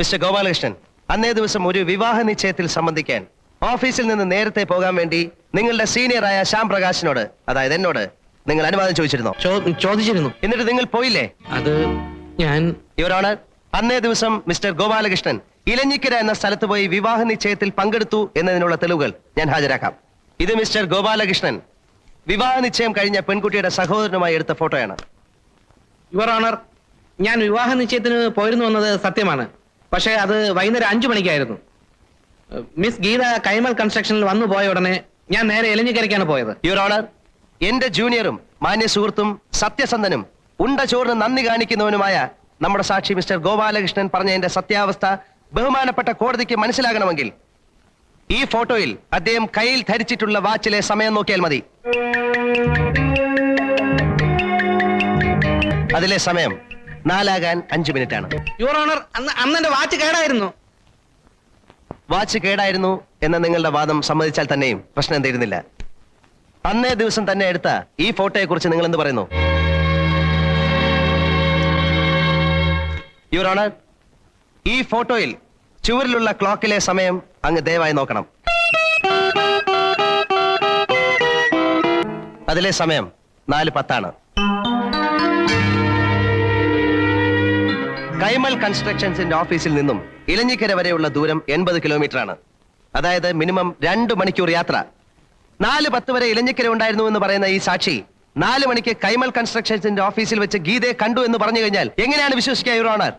Mister Gopalakrishnan, അന്നേ ദിവസം ഒരു വിവാഹ നിശ്ചയത്തിൽ സംബന്ധിക്കാൻ ഓഫീസിൽ നിന്ന് നേരത്തെ പോകാൻ വേണ്ടി നിങ്ങളുടെ സീനിയറായ ശ്യാം പ്രകാശിനോട്, അതായത് എന്നോട്, നിങ്ങൾ അനുവാദം ചോദിച്ചിരുന്നോ? ചോദിച്ചിരുന്നു. എന്നിട്ട് നിങ്ങൾ പോയില്ലേ? അത് ഞാൻ യുവർ ഓണർ, അന്നേ ദിവസം മിസ്റ്റർ ഗോപാലകൃഷ്ണൻ ഇലഞ്ഞിക്കര എന്ന സ്ഥലത്ത് പോയി വിവാഹ നിശ്ചയത്തിൽ പങ്കെടുത്തു എന്നതിനുള്ള തെളിവുകൾ ഞാൻ ഹാജരാക്കാം. ഇത് മിസ്റ്റർ ഗോപാലകൃഷ്ണൻ വിവാഹ നിശ്ചയം കഴിഞ്ഞ പെൺകുട്ടിയുടെ സഹോദരനുമായി എടുത്ത ഫോട്ടോയാണ്. യുവർ ഓണർ, ഞാൻ വിവാഹ നിശ്ചയത്തിന് പോയിരുന്നു എന്നത് സത്യമാണ്. പക്ഷേ അത് വൈകുന്നേരം 5 മണിക്കായിരുന്നു. മിസ് ഗീത കൈമൽ കൺസ്ട്രക്ഷനിൽ വന്നു പോയ ഉടനെ ഞാൻ നേരെ എലഞ്ഞിക്കരയ്ക്കാണ് പോയത്. യുവർ ഓണർ, എന്റെ ജൂനിയറും മാന്യ സുഹൃത്തും സത്യസന്ധനും ഉണ്ട ചോറിന് നന്ദി കാണിക്കുന്നവനുമായ നമ്മുടെ സാക്ഷി മിസ്റ്റർ ഗോപാലകൃഷ്ണൻ പറഞ്ഞതിന്റെ സത്യാവസ്ഥ ബഹുമാനപ്പെട്ട കോടതിക്ക് മനസ്സിലാകണമെങ്കിൽ ഈ ഫോട്ടോയിൽ അദ്ദേഹം കയ്യിൽ ധരിച്ചിട്ടുള്ള വാച്ചിലെ സമയം നോക്കിയാൽ മതി. അതിലെ സമയം 4:05 മിനിറ്റാണ്. യുവർ ഓണർ, അന്ന് എന്റെ വാച്ച് കേടായിരുന്നു. വാച്ച് കേടായിരുന്നു എന്ന നിങ്ങളുടെ വാദം സമ്മതിച്ചാൽ തന്നെയും പ്രശ്നം എന്തായിരുന്നില്ല. അന്നേ ദിവസം തന്നെ എടുത്ത ഈ ഫോട്ടോയെ കുറിച്ച് നിങ്ങൾ എന്ത് പറയുന്നു? യുവർ ഓണർ, ഈ ഫോട്ടോയിൽ ചുവരിലുള്ള ക്ലോക്കിലെ സമയം അങ്ങ് ദയവായി നോക്കണം. അതിലെ സമയം 4:10 ആണ്. കൈമൽ കൺസ്ട്രക്ഷൻസിന്റെ ഓഫീസിൽ നിന്നും ഇലഞ്ഞിക്കര വരെയുള്ള ദൂരം 80 കിലോമീറ്റർ ആണ്. അതായത് മിനിമം 2 മണിക്കൂർ യാത്ര. 4:10 വരെ ഇലഞ്ഞിക്കര ഉണ്ടായിരുന്നു എന്ന് പറയുന്ന ഈ സാക്ഷി 4 മണിക്ക് കൈമൽ കൺസ്ട്രക്ഷൻസിന്റെ ഓഫീസിൽ വെച്ച് ഗീതയെ കണ്ടു എന്ന് പറഞ്ഞു കഴിഞ്ഞാൽ എങ്ങനെയാണ് വിശ്വസിക്കുക യുവർ ഓണർ?